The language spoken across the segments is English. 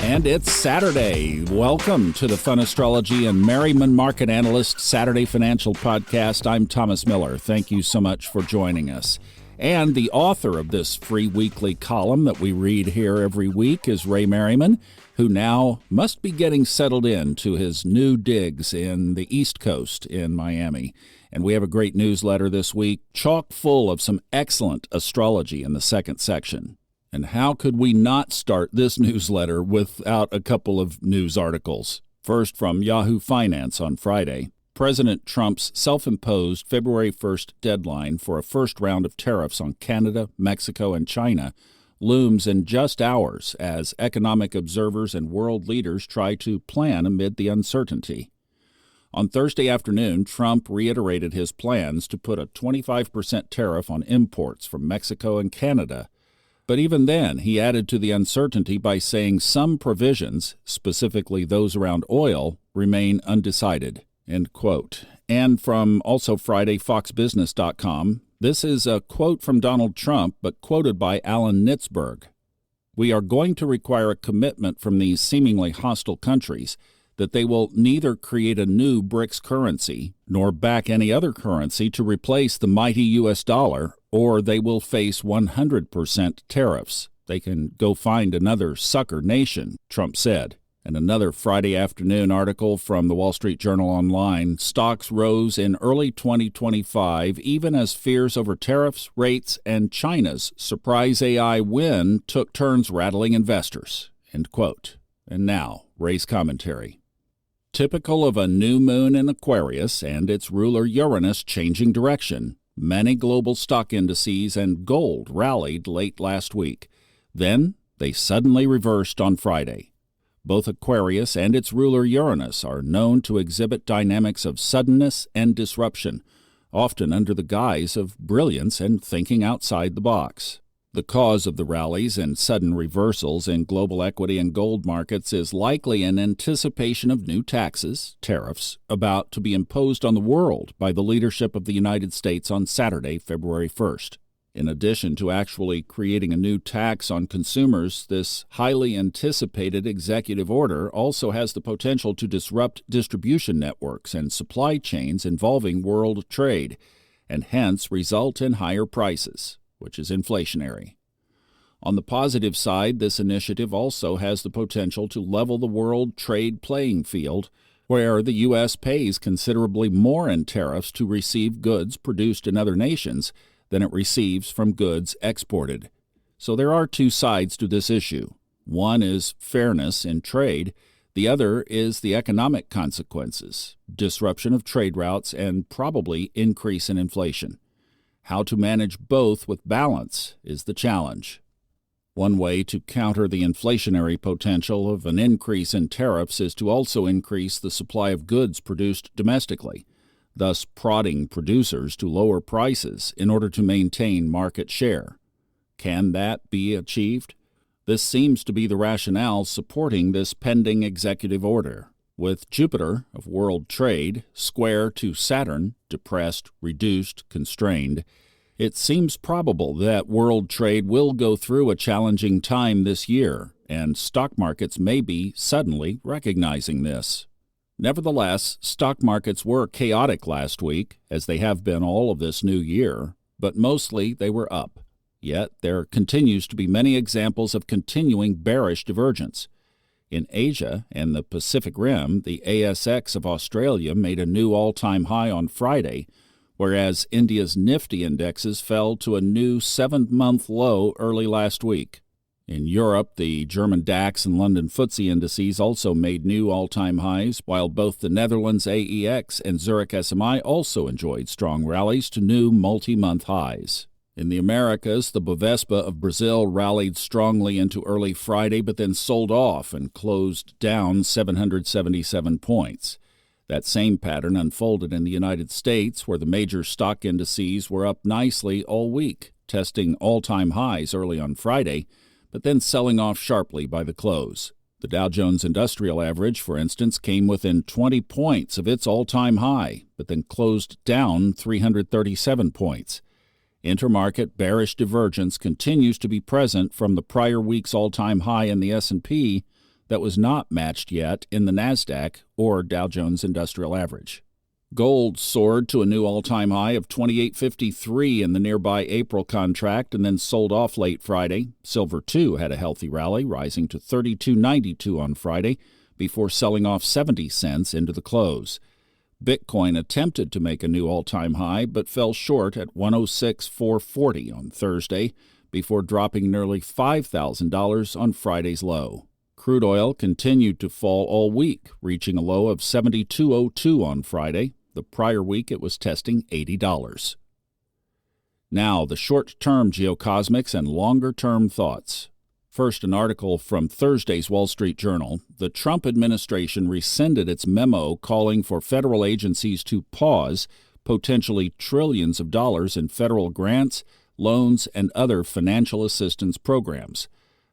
And it's Saturday. Welcome to the Fun Astrology and Merriman Market Analyst Saturday Financial Podcast. I'm Thomas Miller. Thank you so much for joining us. And the author of this free weekly column that we read here every week is Ray Merriman, who now must be getting settled in to his new digs in the East Coast in Miami. And we have a great newsletter this week, chock full of some excellent astrology in the second section. And how could we not start this newsletter without a couple of news articles? First, from Yahoo Finance on Friday, President Trump's self-imposed February 1st deadline for a first round of tariffs on Canada, Mexico, and China looms in just hours as economic observers and world leaders try to plan amid the uncertainty. On Thursday afternoon, Trump reiterated his plans to put a 25% tariff on imports from Mexico and Canada. But even then, he added to the uncertainty by saying some provisions, specifically those around oil, remain undecided. End quote. And from also Friday, FoxBusiness.com, this is a quote from Donald Trump, but quoted by Alan Nitzberg. "We are going to require a commitment from these seemingly hostile countries that they will neither create a new BRICS currency nor back any other currency to replace the mighty U.S. dollar, or they will face 100% tariffs. They can go find another sucker nation," Trump said. And another Friday afternoon article from the Wall Street Journal Online, stocks rose in early 2025 even as fears over tariffs, rates, and China's surprise AI win took turns rattling investors. End quote. And now, Ray's commentary. Typical of a new moon in Aquarius and its ruler Uranus changing direction, many global stock indices and gold rallied late last week. Then they suddenly reversed on Friday. Both Aquarius and its ruler Uranus are known to exhibit dynamics of suddenness and disruption, often under the guise of brilliance and thinking outside the box. The cause of the rallies and sudden reversals in global equity and gold markets is likely an anticipation of new taxes, tariffs, about to be imposed on the world by the leadership of the United States on Saturday, February 1st. In addition to actually creating a new tax on consumers, this highly anticipated executive order also has the potential to disrupt distribution networks and supply chains involving world trade, and hence result in higher prices, which is inflationary. On the positive side, this initiative also has the potential to level the world trade playing field, where the U.S. pays considerably more in tariffs to receive goods produced in other nations than it receives from goods exported. So there are two sides to this issue. One is fairness in trade. The other is the economic consequences, disruption of trade routes, and probably increase in inflation. How to manage both with balance is the challenge. One way to counter the inflationary potential of an increase in tariffs is to also increase the supply of goods produced domestically, thus prodding producers to lower prices in order to maintain market share. Can that be achieved? This seems to be the rationale supporting this pending executive order. With Jupiter of world trade square to Saturn, depressed, reduced, constrained, it seems probable that world trade will go through a challenging time this year, and stock markets may be suddenly recognizing this. Nevertheless, stock markets were chaotic last week, as they have been all of this new year, but mostly they were up. Yet there continues to be many examples of continuing bearish divergence. In Asia and the Pacific Rim, the ASX of Australia made a new all-time high on Friday, whereas India's Nifty indexes fell to a new 7-month low early last week. In Europe, the German DAX and London FTSE indices also made new all-time highs, while both the Netherlands AEX and Zurich SMI also enjoyed strong rallies to new multi-month highs. In the Americas, the Bovespa of Brazil rallied strongly into early Friday but then sold off and closed down 777 points. That same pattern unfolded in the United States, where the major stock indices were up nicely all week, testing all-time highs early on Friday, but then selling off sharply by the close. The Dow Jones Industrial Average, for instance, came within 20 points of its all-time high, but then closed down 337 points. Intermarket bearish divergence continues to be present from the prior week's all-time high in the S&P that was not matched yet in the Nasdaq or Dow Jones Industrial Average. Gold soared to a new all-time high of $28.53 in the nearby April contract and then sold off late Friday. Silver, too, had a healthy rally, rising to $32.92 on Friday before selling off 70 cents into the close. Bitcoin attempted to make a new all-time high but fell short at $106,440 on Thursday before dropping nearly $5,000 on Friday's low. Crude oil continued to fall all week, reaching a low of $72.02 on Friday. The prior week it was testing $80. Now, the short-term geocosmics and longer-term thoughts. First, an article from Thursday's Wall Street Journal. The Trump administration rescinded its memo calling for federal agencies to pause potentially trillions of dollars in federal grants, loans, and other financial assistance programs,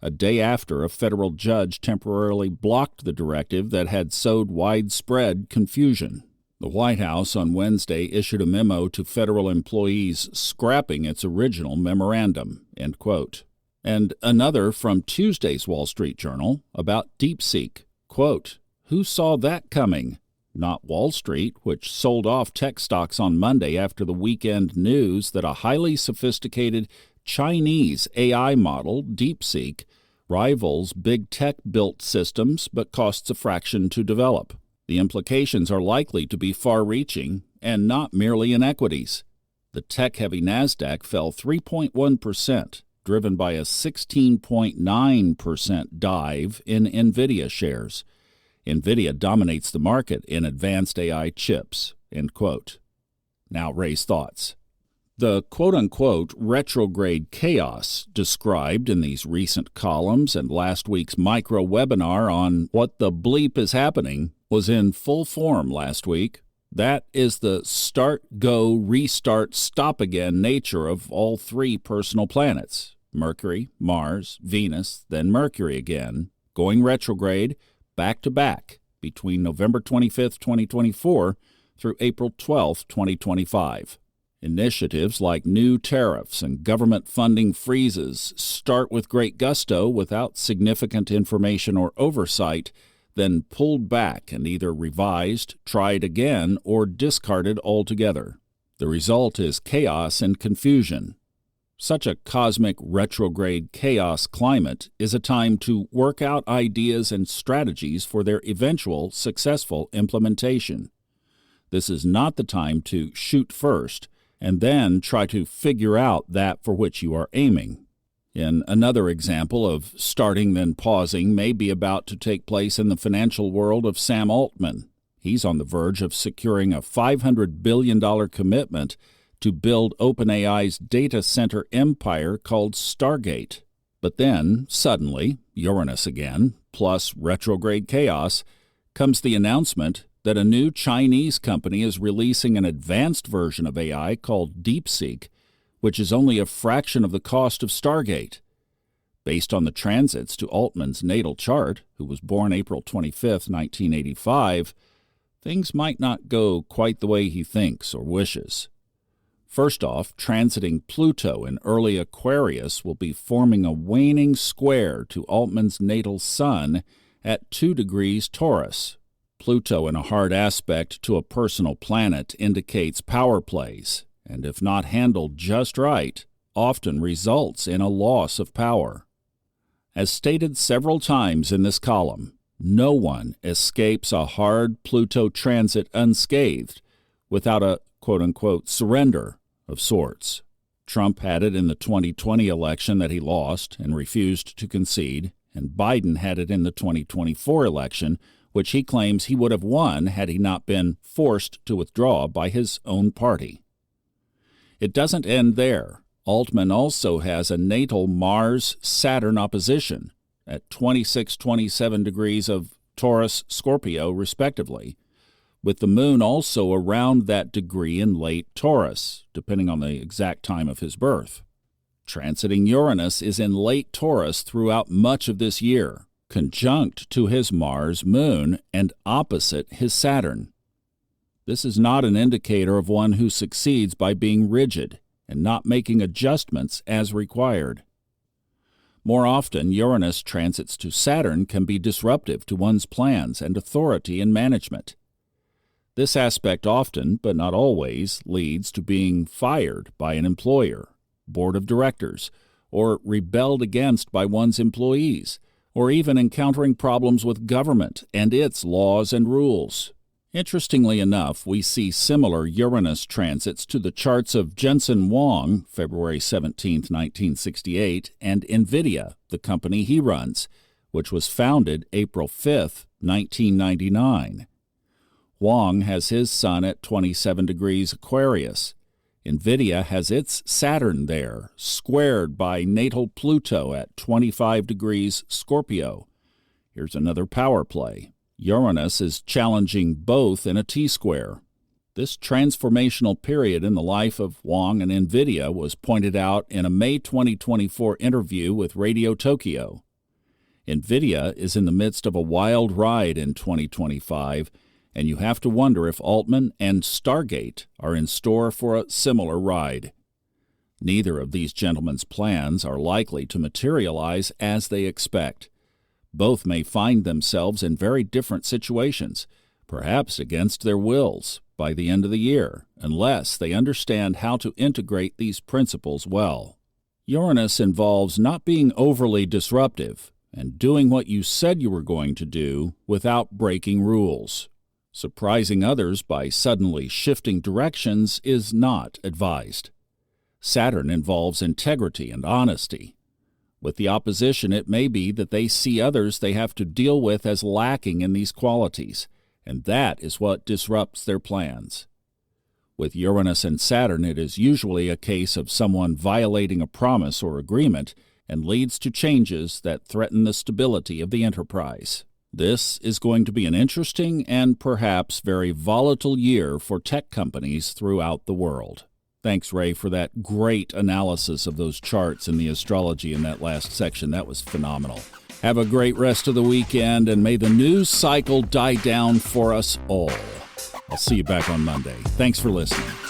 a day after a federal judge temporarily blocked the directive that had sowed widespread confusion. The White House on Wednesday issued a memo to federal employees scrapping its original memorandum, end quote. And another from Tuesday's Wall Street Journal about DeepSeek, quote, "Who saw that coming? Not Wall Street, which sold off tech stocks on Monday after the weekend news that a highly sophisticated Chinese AI model, DeepSeek, rivals big tech-built systems but costs a fraction to develop. The implications are likely to be far-reaching and not merely in equities. The tech-heavy Nasdaq fell 3.1%, driven by a 16.9% dive in NVIDIA shares. NVIDIA dominates the market in advanced AI chips," end quote. Now, Ray's thoughts. The quote-unquote retrograde chaos described in these recent columns and last week's micro-webinar on what the bleep is happening was in full form last week. That is the start, go, restart, stop again nature of all three personal planets, Mercury, Mars, Venus, then Mercury again, going retrograde back to back between November 25th, 2024 through April 12th, 2025. Initiatives like new tariffs and government funding freezes start with great gusto without significant information or oversight, then pulled back and either revised, tried again, or discarded altogether. The result is chaos and confusion. Such a cosmic retrograde chaos climate is a time to work out ideas and strategies for their eventual successful implementation. This is not the time to shoot first and then try to figure out that for which you are aiming. In another example of starting then pausing may be about to take place in the financial world of Sam Altman. He's on the verge of securing a $500 billion commitment to build OpenAI's data center empire called Stargate. But then, suddenly, Uranus again, plus retrograde chaos, comes the announcement that a new Chinese company is releasing an advanced version of AI called DeepSeek, which is only a fraction of the cost of Stargate. Based on the transits to Altman's natal chart, who was born April 25, 1985, things might not go quite the way he thinks or wishes. First off, transiting Pluto in early Aquarius will be forming a waning square to Altman's natal sun at 2 degrees Taurus. Pluto in a hard aspect to a personal planet indicates power plays, and if not handled just right, often results in a loss of power. As stated several times in this column, no one escapes a hard Pluto transit unscathed without a quote-unquote surrender of sorts. Trump had it in the 2020 election that he lost and refused to concede, and Biden had it in the 2024 election, which he claims he would have won had he not been forced to withdraw by his own party. It doesn't end there. Altman also has a natal Mars-Saturn opposition at 26-27 degrees of Taurus, Scorpio, respectively, with the moon also around that degree in late Taurus, depending on the exact time of his birth. Transiting Uranus is in late Taurus throughout much of this year, conjunct to his Mars moon and opposite his Saturn. This is not an indicator of one who succeeds by being rigid and not making adjustments as required. More often, Uranus transits to Saturn can be disruptive to one's plans and authority in management. This aspect often, but not always, leads to being fired by an employer, board of directors, or rebelled against by one's employees, or even encountering problems with government and its laws and rules. Interestingly enough, we see similar Uranus transits to the charts of Jensen Huang, February 17, 1968, and NVIDIA, the company he runs, which was founded April 5, 1999. Huang has his sun at 27 degrees Aquarius. NVIDIA has its Saturn there, squared by natal Pluto at 25 degrees Scorpio. Here's another power play. Uranus is challenging both in a T-square. This transformational period in the life of Huang and NVIDIA was pointed out in a May 2024 interview with Radio Tokyo. NVIDIA is in the midst of a wild ride in 2025, and you have to wonder if Altman and Stargate are in store for a similar ride. Neither of these gentlemen's plans are likely to materialize as they expect. Both may find themselves in very different situations, perhaps against their wills, by the end of the year, unless they understand how to integrate these principles well. Uranus involves not being overly disruptive and doing what you said you were going to do without breaking rules. Surprising others by suddenly shifting directions is not advised. Saturn involves integrity and honesty. With the opposition, it may be that they see others they have to deal with as lacking in these qualities, and that is what disrupts their plans. With Uranus and Saturn, it is usually a case of someone violating a promise or agreement and leads to changes that threaten the stability of the enterprise. This is going to be an interesting and perhaps very volatile year for tech companies throughout the world. Thanks, Ray, for that great analysis of those charts and the astrology in that last section. That was phenomenal. Have a great rest of the weekend, and may the news cycle die down for us all. I'll see you back on Monday. Thanks for listening.